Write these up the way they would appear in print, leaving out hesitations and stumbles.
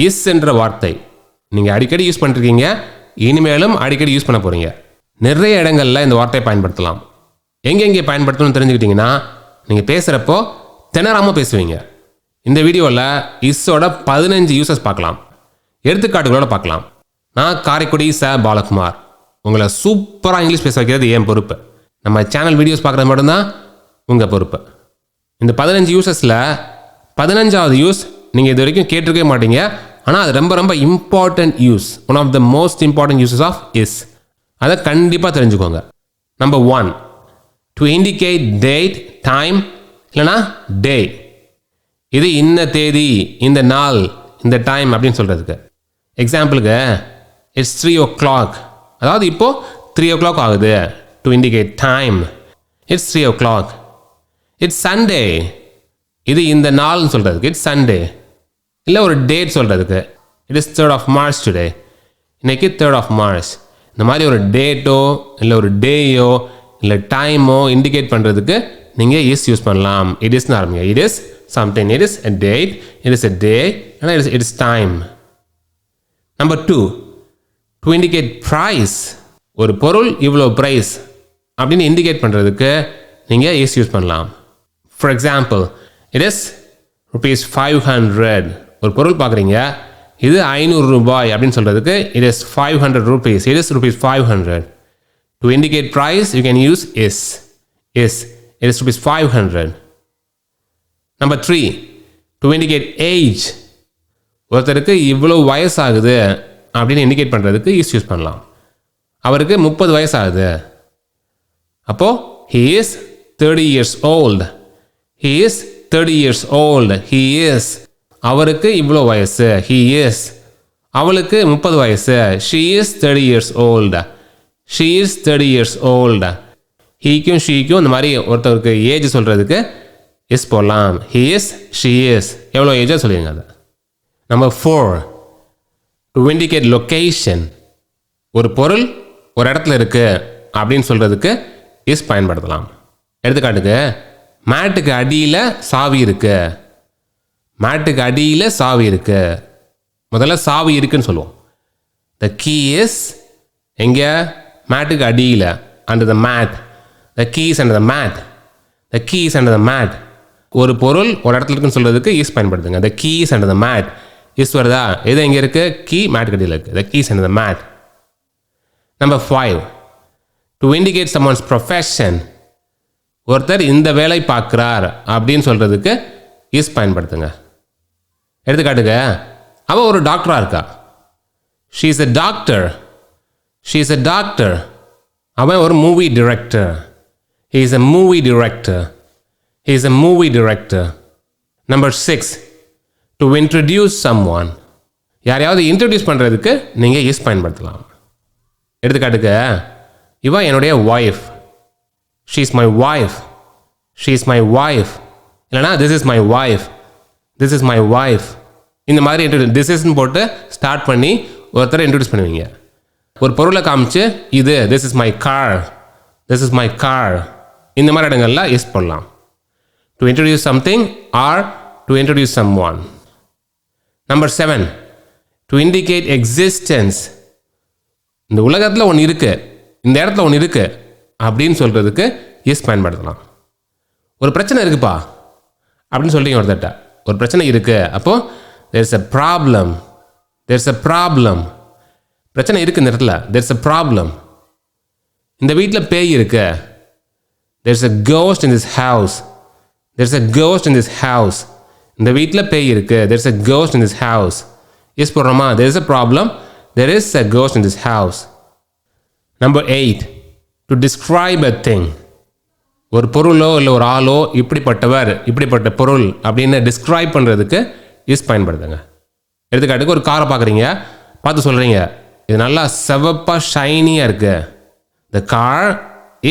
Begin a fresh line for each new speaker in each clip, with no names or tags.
Is என்ற வார்த்தை நீங்கள் அடிக்கடி யூஸ் பண்ணிருக்கீங்க, இனிமேலும் அடிக்கடி யூஸ் பண்ண போகிறீங்க. நிறைய இடங்களில் இந்த வார்த்தையை பயன்படுத்தலாம். எங்கெங்கே பயன்படுத்தணும்னு தெரிஞ்சுக்கிட்டிங்கன்னா நீங்கள் பேசுகிறப்போ திணறாமல் பேசுவீங்க. இந்த வீடியோவில் இஸ்ஸோட 15 யூசஸ் பார்க்கலாம், எடுத்துக்காட்டுகளோட பார்க்கலாம். நான் காரைக்குடி பாலகுமார். உங்களை சூப்பராக இங்கிலீஷ் பேச வைக்கிறது என் பொறுப்பு. நம்ம சேனல் வீடியோஸ் பார்க்குறது மட்டும்தான் உங்கள் பொறுப்பு. இந்த 15 யூசஸில் 15வது யூஸ் நீங்கள் இது வரைக்கும் கேட்டிருக்கவே மாட்டீங்க, ஆனால் அது ரொம்ப ரொம்ப important use. One of the most important uses of is. அதை கண்டிப்பாக தெரிஞ்சுக்கோங்க. Number 1, to indicate date, time, இல்லைனா டே. இது இந்த தேதி, இந்த நாள், இந்த டைம் அப்படின்னு சொல்கிறதுக்கு. எக்ஸாம்பிளுக்கு இட்ஸ் 3 o'clock, அதாவது இப்போது 3 o'clock ஆகுது. To indicate time, it's 3 o'clock. It's Sunday, இது இந்த நாள்னு சொல்கிறதுக்கு இட்ஸ் சண்டே. இல்லை ஒரு டேட் சொல்கிறதுக்கு it is 3rd of March today, இன்றைக்கி 3rd of March. இந்த மாதிரி ஒரு டேட்டோ இல்லை ஒரு டேயோ இல்லை டைமோ இண்டிகேட் பண்ணுறதுக்கு நீங்கள் இஸ் யூஸ் பண்ணலாம். இட் இஸ்னு ஆரம்பிங்க. It is something, it is a date, it is a day, and it is time. Number 2, to indicate price. ஒரு பொருள் இவ்வளோ ப்ரைஸ் அப்படின்னு இண்டிகேட் பண்ணுறதுக்கு நீங்கள் இஸ் யூஸ் பண்ணலாம். For example, it is ₹500. ஒரு பொருள் பார்க்குறீங்க, இது ₹500 அப்படின்னு சொல்கிறதுக்கு it is 500 rupees, it is ₹500. To indicate price you can use is, it is ₹500. Number 3, to indicate age. ஒருத்தருக்கு இவ்வளோ வயசாகுது அப்படின்னு இண்டிகேட் பண்ணுறதுக்கு இஸ் யூஸ் பண்ணலாம். அவருக்கு 30 வயசாகுது, அப்போது he is 30 years old. he is 30 years old. he is, அவருக்கு இவ்வளோ வயசு. he is, அவளுக்கு 30 வயசு. she is 30 years old. she is 30 years old. ஹீக்கும் ஷீக்கும் இந்த மாதிரி ஒருத்தருக்கு ஏஜ் சொல்கிறதுக்கு இஸ் போடலாம். he is, she is, எவ்வளோ ஏஜாக சொல்லிடுங்க அதை. Number 4, to indicate location. ஒரு பொருள் ஒரு இடத்துல இருக்குது அப்படின்னு சொல்கிறதுக்கு இஸ் பயன்படுத்தலாம். எடுத்துக்காட்டுக்கு, மேட்டுக்கு அடியில் சாவி இருக்குது. மேட்டுக்கு அடியில் சாவி இருக்குது. முதல்ல சாவி இருக்குன்னு சொல்லுவோம். த கீ இஸ் எங்கே? மேட்டுக்கு அடியில், under the mat. The keys under the mat. The keys under the mat. ஒரு பொருள் ஒரு இடத்துல இருக்குன்னு சொல்கிறதுக்கு இஸ் பயன்படுத்துங்க. The keys under the mat. Is வருதா? எது எங்கே இருக்குது? கீ மேட் கடியில் இருக்குது. The keys under the mat. Number 5, to indicate someone's profession. ஒருத்தர் இந்த வேலை பார்க்குறார் அப்படின்னு சொல்கிறதுக்கு இஸ் பயன்படுத்துங்க. எடுத்துக்காட்டுங்க, அவள் ஒரு டாக்டராக இருக்கா. She is a doctor. She is a doctor. அவன் ஒரு movie director. He is a movie director. he is a movie director. Number 6, to introduce someone. யாரையாவது இன்ட்ரடியூஸ் பண்ணுறதுக்கு நீங்கள் இஸ் பயன்படுத்தலாம். எடுத்துக்காட்டுக்கு, இவன் என்னுடைய wife. she is my wife. she is my wife. இல்லைனா this is my wife. this is my wife. இந்த மாதிரி this isன்னு போட்டு ஸ்டார்ட் பண்ணி ஒருத்தரை இன்ட்ரடியூஸ் பண்ணுவீங்க. ஒரு பொருளை காமிச்சு இது this is my car. this is my car. இந்த மாதிரி இடங்கள்ல இஸ் போடலாம். To introduce something or to introduce someone. Number 7, to indicate existence. இந்த உலகத்தில் ஒன்று இருக்குது, இந்த இடத்துல ஒன்று இருக்குது அப்படின்னு சொல்கிறதுக்கு இஸ் பயன்படுத்தலாம். ஒரு பிரச்சனை இருக்குப்பா அப்படின்னு சொல்கிறீங்க ஒருத்தட்ட. ஒரு பிரச்சனை இருக்குது, அப்போது there is a problem. there is a problem. பிரச்சனை இருக்குது இந்த இடத்துல. there is a problem. இந்த வீட்டில் பேய் இருக்கு. there is a ghost in this house. There's a ghost in this house. இந்த வீட்டில் பேய் இருக்கு. There's a ghost in this house. Is போடுறோமா? There is a problem. There is a ghost in this house. Number 8, to describe a thing. ஒரு பொருளோ இல்லை ஒரு ஆளோ இப்படிப்பட்டவர், இப்படிப்பட்ட பொருள் அப்படின்னு டிஸ்கிரைப் பண்ணுறதுக்கு இஸ் பயன்படுத்துங்க. எடுத்துக்காட்டுக்கு, ஒரு காரை பார்க்குறீங்க, பார்த்து சொல்கிறீங்க இது நல்லா செவப்பாக ஷைனியாக இருக்குது. The car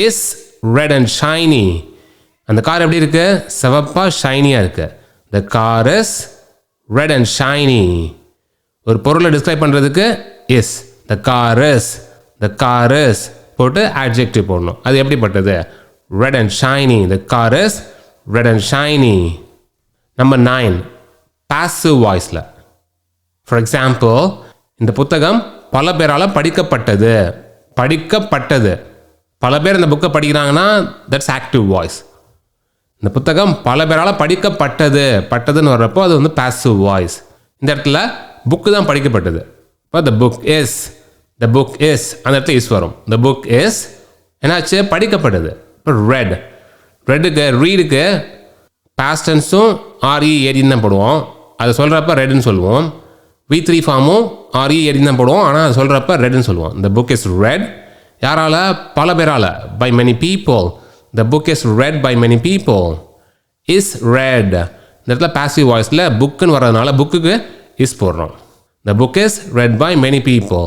is red and shiny. அந்த கார் எப்படி இருக்கு? செவப்பாக ஷைனியாக இருக்கு. The car is red and shiny. ஒரு பொருளை டிஸ்கிரைப் பண்ணுறதுக்கு இஸ். த கார் இஸ் போட்டு adjective போடணும். அது எப்படிப்பட்டது? Red and shiny. The car is red and shiny. Number 9, passive வாய்ஸில். ஃபார் எக்ஸாம்பிள், இந்த புத்தகம் பல பேரால் படிக்கப்பட்டது. படிக்கப்பட்டது. பல பேர் இந்த புக்கை படிக்கிறாங்கன்னா தட்ஸ் ஆக்டிவ் வாய்ஸ். இந்த புத்தகம் பல பேரால் படிக்கப்பட்டது. பட்டதுன்னு வர்றப்போ அது வந்து பாசிவ் வாய்ஸ். இந்த இடத்துல புக்கு தான் படிக்கப்பட்டது. இப்போ த புக் இஸ் அந்த இடத்துல இஸ் வரும். த புக் இஸ் என்னாச்சு? படிக்கப்பட்டது. இப்போ ரீடுக்கு பாஸ்ட் டென்ஸும் READன்னு தான் போடுவோம். அதை சொல்கிறப்ப ரெட்னு சொல்லுவோம். V3 ஃபார்மும் READன்னு தான் போடுவோம். ஆனால் அது சொல்கிறப்ப ரெட்னு சொல்லுவோம். The book is read. யாரால? பல பேரால். By many people. The book is read by many people. Is read. இந்த இடத்துல பாசிவ் வாய்ஸில் புக்குன்னு வர்றதுனால புக்குக்கு இஸ் போடுறோம். The book is read by many people.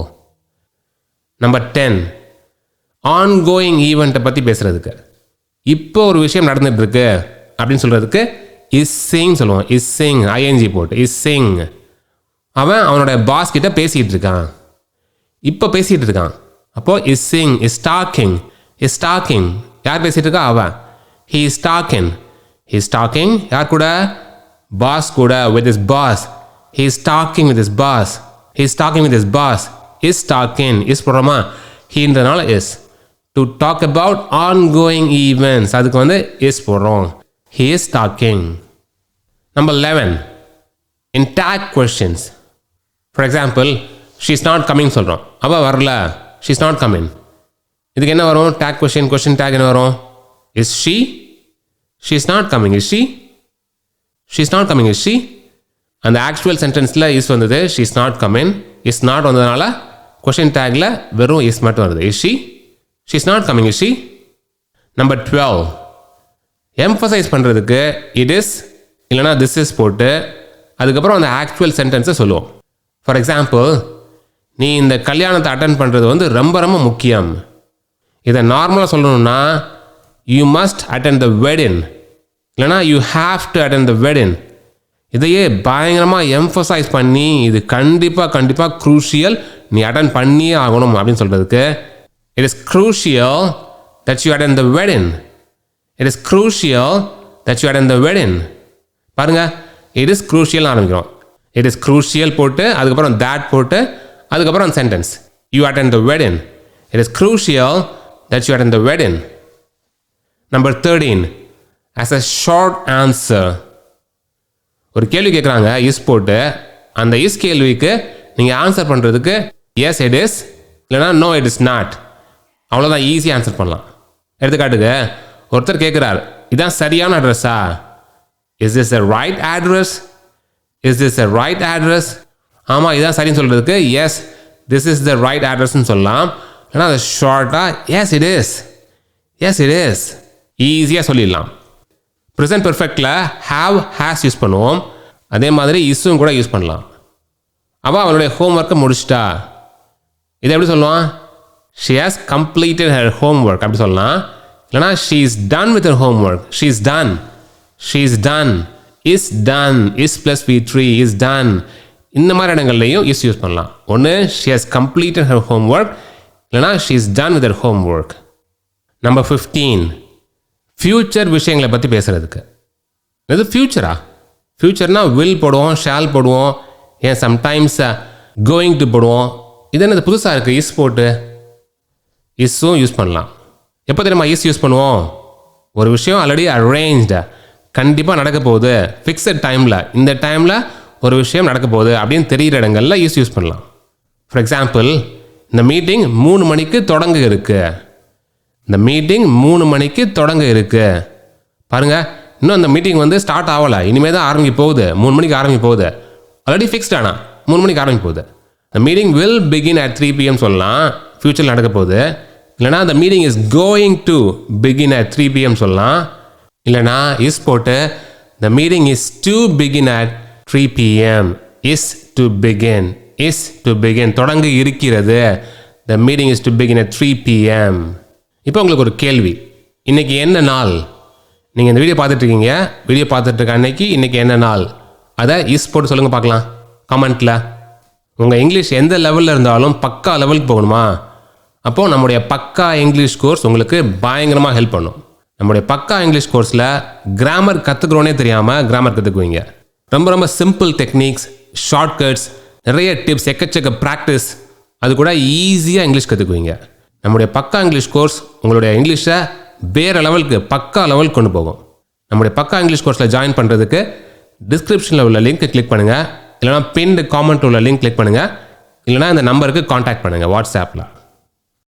Number 10, ongoing ஈவெண்ட்டை பற்றி பேசுகிறதுக்கு. இப்போ ஒரு விஷயம் நடந்துட்டு இருக்கு அப்படின்னு சொல்கிறதுக்கு இஸ்ஸிங் சொல்லுவோம். இஸ்ஸிங் ING போட்டு இஸ்ஸிங். அவன் அவனோட பாஸ் கிட்ட பேசிகிட்டு இருக்கான். இப்போ பேசிகிட்டு இருக்கான். அப்போது இஸ்ஸிங். Is talking. யார் பேசிகிட்டு இருக்கா? அவன். He is talking. யார் கூட? பாஸ் கூட. With his boss. He is talking with his boss. Is talking. Is போடுறோமா? ஹீன்றனால is. To talk about ongoing events, அதுக்கு வந்து இஸ் போடுறோம். He is talking. Number 11, in tag questions. For example, she is not coming சொல்கிறோம். அவள் வரல. She is not coming. இதுக்கு என்ன வரும்? டேக் கொஸ்டின் டேக் என்ன வரும்? Is she? She is not coming. Is she? அந்த ஆக்சுவல் சென்டென்ஸில் இஸ் வந்தது. She is not coming. Is not வந்ததுனால கொஸ்டின் டேக்கில் வெறும் இஸ் மட்டும் வருது. Is she? She is not coming. Is she? Number 12, emphasize பண்ணுறதுக்கு it is இல்லைனா this is போட்டு அதுக்கப்புறம் அந்த ஆக்சுவல் சென்டென்ஸை சொல்லுவோம். ஃபார் எக்ஸாம்பிள், நீ இந்த கல்யாணத்தை அட்டன் பண்ணுறது வந்து ரொம்ப ரொம்ப முக்கியம். இதை நார்மலாக சொல்லணும்னா you must attend the wedding இல்லைனா you have to attend the wedding. இதையே பயங்கரமாக எம்ஃபசைஸ் பண்ணி இது கண்டிப்பாக க்ரூஷியல், நீ அட்டன் பண்ணியே ஆகணும் அப்படின்னு சொல்கிறதுக்கு it is crucial that you attend the wedding. பாருங்க, இட் இஸ் க்ரூஷியல் ஆரம்பிக்கிறோம். இட் இஸ் க்ரூஷியல் போட்டு அதுக்கப்புறம் that போட்டு அதுக்கப்புறம் sentence you attend the wedding. It is crucial that you attend the wedding. Number 13, as a short answer. ஒரு கேள்வி கேட்குறாங்க is போட்டு, அந்த இஸ் கேள்விக்கு நீங்கள் ஆன்சர் பண்ணுறதுக்கு எஸ் இட் இஸ் இல்லைனா நோ இட் இஸ் நாட். அவ்வளோதான், ஈஸியாக ஆன்சர் பண்ணலாம். எடுத்துக்காட்டுக்கு, ஒருத்தர் கேட்குறார், இதான் சரியான அட்ரஸா? Is this a right address? ஆமாம், இதான் சரின்னு சொல்கிறதுக்கு yes this is the right அட்ரஸ்ன்னு சொல்லலாம். ஏன்னா அது ஷார்ட்டாக எஸ் இட் இஸ் ஈஸியாக சொல்லிடலாம். ப்ரெசன்ட் பெர்ஃபெக்டில் ஹேஸ் யூஸ் பண்ணுவோம். அதே மாதிரி இஸ்ஸும் கூட யூஸ் பண்ணலாம். அவள் அவளுடைய ஹோம்ஒர்க்கை முடிச்சிட்டா. இதை எப்படி சொல்லுவான்? She has completed her homework அப்படி சொல்லலாம். இல்லைனா she is done with her homework. She is done. Is plus V3 is done. இந்த மாதிரி இடங்கள்லையும் இஸ் யூஸ் பண்ணலாம். ஒன்று she has completed her homework இல்லைனா she is done with her homework. Number 15, future விஷயங்களை பற்றி பேசுகிறதுக்கு. இது ஃப்யூச்சரா? ஃப்யூச்சர்னா வில் போடுவோம், ஷால் போடுவோம், ஏன் சம்டைம்ஸ் கோயிங் டு போடுவோம். இது என்னது புதுசாக இருக்குது? இஸ் போட்டு இஸ்ஸும் யூஸ் பண்ணலாம். எப்போ தெரியுமா இஸ் யூஸ் பண்ணுவோம்? ஒரு விஷயம் ஆல்ரெடி அரேஞ்ச்டு, கண்டிப்பாக நடக்க போகுது, ஃபிக்ஸட் டைமில், இந்த டைமில் ஒரு விஷயம் நடக்க போகுது அப்படின்னு தெரிகிற இடங்களில் யூஸ் பண்ணலாம். ஃபார் எக்ஸாம்பிள், இந்த மீட்டிங் 3 மணிக்கு தொடங்க இருக்கு. பாருங்கள், இன்னும் அந்த மீட்டிங் வந்து ஸ்டார்ட் ஆகலை, இனிமேல் தான் ஆரம்பிக்க போகுது. 3 மணிக்கு ஆரம்பிக்க போகுது. ஆல்ரெடி ஃபிக்ஸ்ட் ஆனால் 3 மணிக்கு ஆரம்பிக்க போகுது. The meeting will begin at 3 PM சொல்லலாம், ஃபியூச்சரில் நடக்க போகுது. இல்லைனா the meeting is going to begin at 3 PM சொல்லலாம். இல்லைனா இஸ் போட்டு the meeting is to begin at 3 PM. is to begin தொடங்க இருக்கிறது. the meeting is to begin at 3 PM. இப்போ உங்களுக்கு ஒரு கேள்வி, இன்னைக்கு என்ன நாள்? நீங்கள் இந்த வீடியோ பார்த்துட்ருக்கீங்க, வீடியோ பார்த்துட்ருக்க அன்னைக்கு இன்றைக்கி என்ன நாள்? அதை இஸ் போட்டு சொல்லுங்கள் பார்க்கலாம் கமெண்ட்டில். உங்கள் இங்கிலீஷ் எந்த லெவலில் இருந்தாலும் பக்கா லெவலுக்கு போகணுமா? அப்போது நம்முடைய பக்கா இங்கிலீஷ் கோர்ஸ் உங்களுக்கு பயங்கரமாக ஹெல்ப் பண்ணும். நம்முடைய பக்கா இங்கிலீஷ் கோர்ஸில் கிராமர் கற்றுக்குறோன்னே தெரியாமல் கிராமர் கற்றுக்குவீங்க. ரொம்ப ரொம்ப சிம்பிள் டெக்னிக்ஸ், ஷார்ட்கட்ஸ், நிறைய டிப்ஸ், எக்கச்சக்க ப்ராக்டிஸ், அது கூட ஈஸியாக இங்கிலீஷ் கற்றுக்குவீங்க. நம்முடைய பக்கா இங்கிலீஷ் கோர்ஸ் உங்களுடைய இங்கிலீஷை வேறு லெவலுக்கு, பக்கா லெவலுக்கு கொண்டு போகும். நம்முடைய பக்கா இங்கிலீஷ் கோர்ஸில் ஜாயின் பண்ணுறதுக்கு டிஸ்கிரிப்ஷனில் உள்ள லிங்க்கை கிளிக் பண்ணுங்கள், இல்லைனா பின்டு காமெண்ட் உள்ள லிங்க் கிளிக் பண்ணுங்கள், இல்லைனா இந்த நம்பருக்கு காண்டாக்ட் பண்ணுங்கள் வாட்ஸ்அப்பில்.